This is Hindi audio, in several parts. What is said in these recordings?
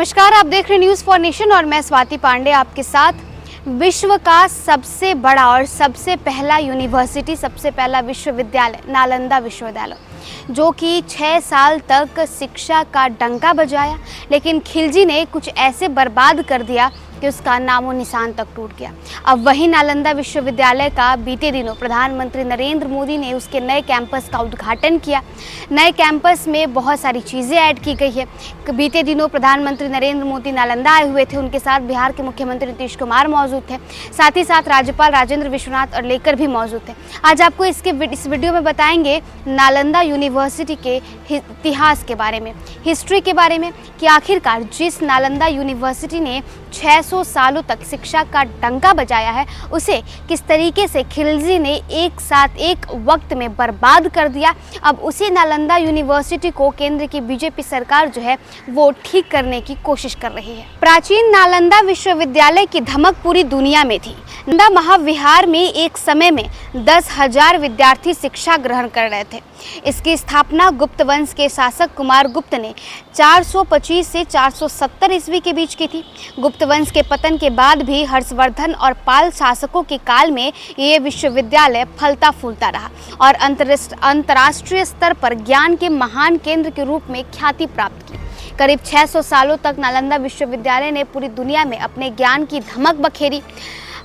नमस्कार, आप देख रहे न्यूज़ फॉर नेशन और मैं स्वाति पांडे आपके साथ। विश्व का सबसे बड़ा और सबसे पहला यूनिवर्सिटी, सबसे पहला विश्वविद्यालय नालंदा विश्वविद्यालय, जो कि 6 साल तक शिक्षा का डंका बजाया, लेकिन खिलजी ने कुछ ऐसे बर्बाद कर दिया कि उसका नामो निशान तक टूट गया। अब वही नालंदा विश्वविद्यालय का बीते दिनों प्रधानमंत्री नरेंद्र मोदी ने उसके नए कैंपस का उद्घाटन किया। नए कैंपस में बहुत सारी चीज़ें ऐड की गई है। बीते दिनों प्रधानमंत्री नरेंद्र मोदी नालंदा आए हुए थे, उनके साथ बिहार के मुख्यमंत्री नीतीश कुमार मौजूद थे, साथ ही साथ राज्यपाल राजेंद्र विश्वनाथ अर्लेकर भी मौजूद थे। आज आपको इस वीडियो में बताएंगे नालंदा यूनिवर्सिटी के इतिहास के बारे में, हिस्ट्री के बारे में, कि आखिरकार जिस नालंदा यूनिवर्सिटी ने 600 सालों तक शिक्षा का डंका बजाया है, उसे किस तरीके से खिलजी ने एक साथ एक वक्त में बर्बाद कर दिया। अब उसी नालंदा यूनिवर्सिटी को केंद्र की बीजेपी सरकार जो है वो ठीक करने की कोशिश कर रही है। प्राचीन नालंदा विश्वविद्यालय की धमक पूरी दुनिया में थी। नालंदा महाविहार में एक समय में 10,000 विद्यार्थी शिक्षा ग्रहण कर रहे थे। इसकी स्थापना गुप्त वंश के शासक कुमार गुप्त ने 425 से 470 ईस्वी के बीच की थी। गुप्त वंश के पतन के बाद भी हर्षवर्धन और पाल शासकों के काल में ये विश्वविद्यालय फलता फूलता रहा और अंतर्राष्ट्रीय स्तर पर ज्ञान के महान केंद्र के रूप में ख्याति प्राप्त की। करीब 600 सालों तक नालंदा विश्वविद्यालय ने पूरी दुनिया में अपने ज्ञान की धमक बखेरी,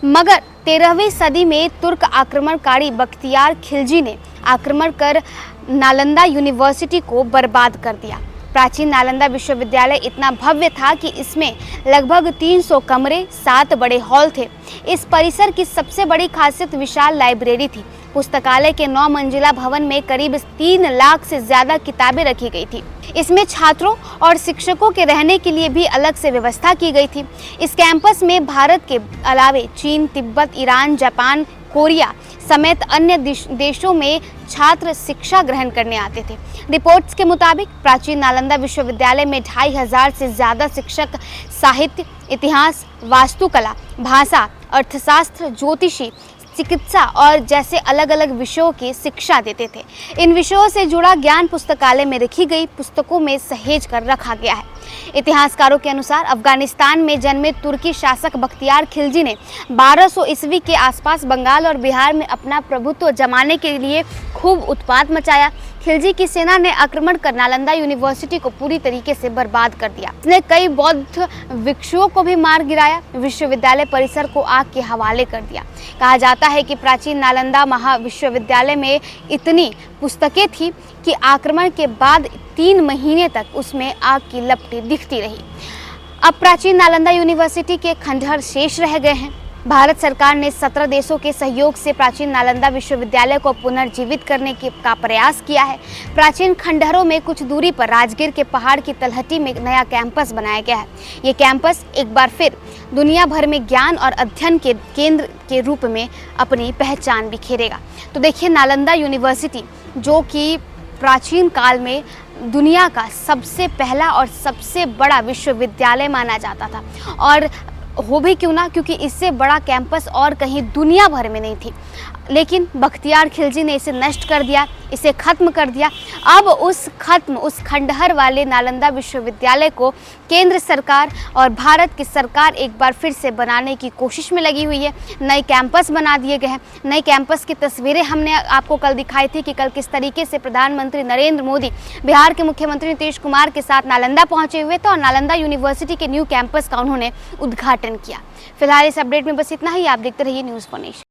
मगर 13वीं सदी में तुर्क आक्रमणकारी बख्तियार खिलजी ने आक्रमण कर नालंदा यूनिवर्सिटी को बर्बाद कर दिया। प्राचीन नालंदा विश्वविद्यालय इतना भव्य था कि इसमें लगभग 300 कमरे, 7 बड़े हॉल थे। इस परिसर की सबसे बड़ी खासियत विशाल लाइब्रेरी थी। पुस्तकालय के 9 मंजिला भवन में करीब 3 लाख से ज़्यादा किताबें रखी गई थी। इसमें छात्रों और शिक्षकों के रहने के लिए भी अलग से व्यवस्था की गई थी। इस कैंपस में भारत के अलावे चीन, तिब्बत, ईरान, जापान, कोरिया समेत अन्य देशों में छात्र शिक्षा ग्रहण करने आते थे। रिपोर्ट्स के मुताबिक प्राचीन नालंदा विश्वविद्यालय में 2500 से ज़्यादा शिक्षक साहित्य, इतिहास, वास्तुकला, भाषा, अर्थशास्त्र, ज्योतिषी, चिकित्सा और जैसे अलग अलग विषयों की शिक्षा देते थे। इन विषयों से जुड़ा ज्ञान पुस्तकालय में रखी गई पुस्तकों में सहेज कर रखा गया है। इतिहासकारों के अनुसार अफगानिस्तान में जन्मे तुर्की शासक बख्तियार खिलजी ने 1200 ईस्वी के आसपास बंगाल और बिहार में अपना प्रभुत्व जमाने के लिए खूब उत्पात मचाया। खिलजी की सेना ने आक्रमण कर नालंदा यूनिवर्सिटी को पूरी तरीके से बर्बाद कर दिया। इसने कई बौद्ध भिक्षुओं को भी मार गिराया, विश्वविद्यालय परिसर को आग के हवाले कर दिया। कहा जाता है कि प्राचीन नालंदा महाविश्वविद्यालय में इतनी पुस्तकें थी कि आक्रमण के बाद 3 महीने तक उसमें आग की लपटें दिखती रही। अब प्राचीन नालंदा यूनिवर्सिटी के खंडहर शेष रह गए हैं। भारत सरकार ने 17 देशों के सहयोग से प्राचीन नालंदा विश्वविद्यालय को पुनर्जीवित करने का प्रयास किया है। प्राचीन खंडहरों में कुछ दूरी पर राजगीर के पहाड़ की तलहटी में नया कैंपस बनाया गया है। ये कैंपस एक बार फिर दुनिया भर में ज्ञान और अध्ययन के केंद्र के रूप में अपनी पहचान बिखेरेगा। तो देखिए, नालंदा यूनिवर्सिटी जो कि प्राचीन काल में दुनिया का सबसे पहला और सबसे बड़ा विश्वविद्यालय माना जाता था, और हो भी क्यों ना, क्योंकि इससे बड़ा कैंपस और कहीं दुनिया भर में नहीं थी। लेकिन बख्तियार खिलजी ने इसे नष्ट कर दिया, इसे ख़त्म कर दिया। अब उस खंडहर वाले नालंदा विश्वविद्यालय को केंद्र सरकार और भारत की सरकार एक बार फिर से बनाने की कोशिश में लगी हुई है। नए कैंपस बना दिए गए हैं। नए कैंपस की तस्वीरें हमने आपको कल दिखाई थी कि कल किस तरीके से प्रधानमंत्री नरेंद्र मोदी बिहार के मुख्यमंत्री नीतीश कुमार के साथ नालंदा पहुंचे हुए थे और नालंदा यूनिवर्सिटी के न्यू कैंपस का उन्होंने उद्घाटन किया। फिलहाल इस अपडेट में बस इतना ही। आप देखते रहिए न्यूज़ फॉर नेशन।